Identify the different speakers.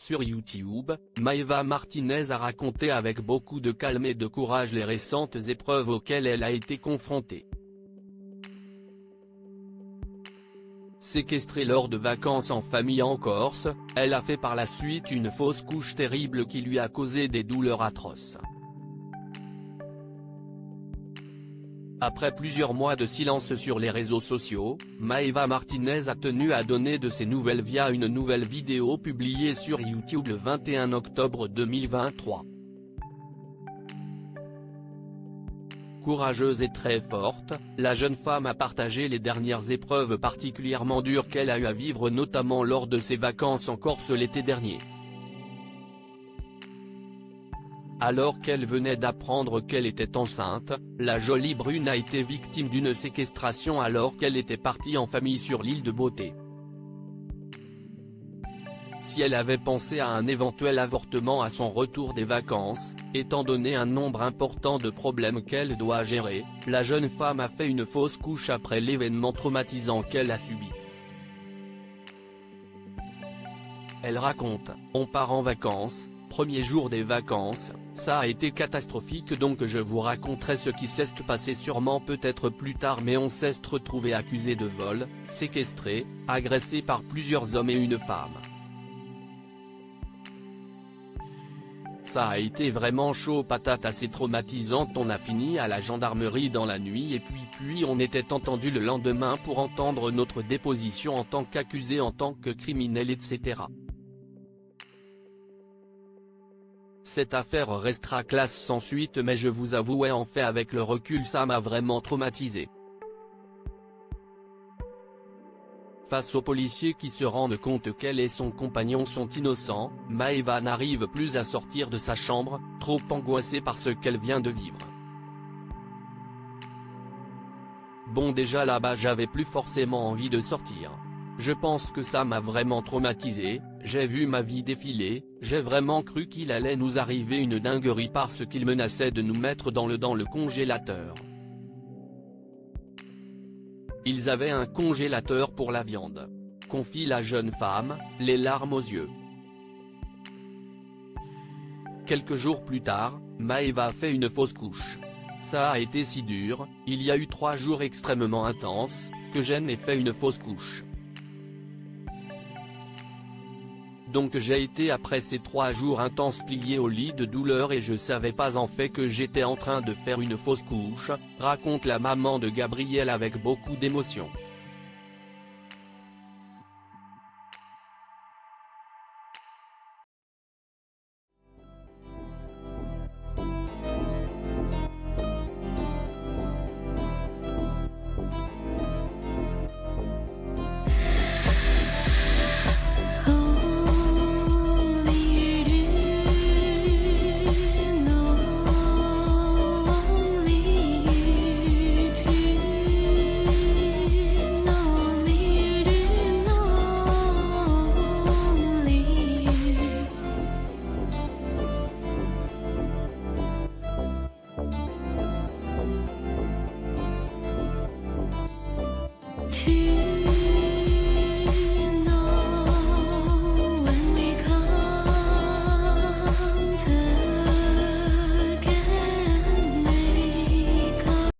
Speaker 1: sur YouTube, Maeva Martinez a raconté avec beaucoup de calme et de courage les récentes épreuves auxquelles elle a été confrontée. Séquestrée lors de vacances en famille en Corse, elle a fait par la suite une fausse couche terrible qui lui a causé des douleurs atroces. Après plusieurs mois de silence sur les réseaux sociaux, Maeva Martinez a tenu à donner de ses nouvelles via une nouvelle vidéo publiée sur YouTube le 21 octobre 2023. Courageuse et très forte, la jeune femme a partagé les dernières épreuves particulièrement dures qu'elle a eu à vivre notamment lors de ses vacances en Corse l'été dernier. Alors qu'elle venait d'apprendre qu'elle était enceinte, la jolie brune a été victime d'une séquestration alors qu'elle était partie en famille sur l'île de Beauté. Si elle avait pensé à un éventuel avortement à son retour des vacances, étant donné un nombre important de problèmes qu'elle doit gérer, la jeune femme a fait une fausse couche après l'événement traumatisant qu'elle a subi. Elle raconte: on part en vacances, premier jour des vacances, ça a été catastrophique donc je vous raconterai ce qui s'est passé sûrement peut-être plus tard mais on s'est retrouvé accusé de vol, séquestré, agressé par plusieurs hommes et une femme. Ça a été vraiment chaud patate assez traumatisante on a fini à la gendarmerie dans la nuit et puis on était entendu le lendemain pour entendre notre déposition en tant qu'accusé en tant que criminel etc. Cette affaire restera classe sans suite mais je vous avoue en fait avec le recul ça m'a vraiment traumatisé. Face aux policiers qui se rendent compte qu'elle et son compagnon sont innocents, Maeva n'arrive plus à sortir de sa chambre, trop angoissée par ce qu'elle vient de vivre. Bon déjà là-bas j'avais plus forcément envie de sortir. Je pense que ça m'a vraiment traumatisé, j'ai vu ma vie défiler, j'ai vraiment cru qu'il allait nous arriver une dinguerie parce qu'il menaçait de nous mettre dans le congélateur. Ils avaient un congélateur pour la viande. Confie la jeune femme, les larmes aux yeux. Quelques jours plus tard, Maeva a fait une fausse couche. Ça a été si dur, il y a eu 3 jours extrêmement intenses, que je n'ai fait une fausse couche. Donc j'ai été après ces 3 jours intenses plié au lit de douleur et je savais pas en fait que j'étais en train de faire une fausse couche, raconte la maman de Gabriel avec beaucoup d'émotion.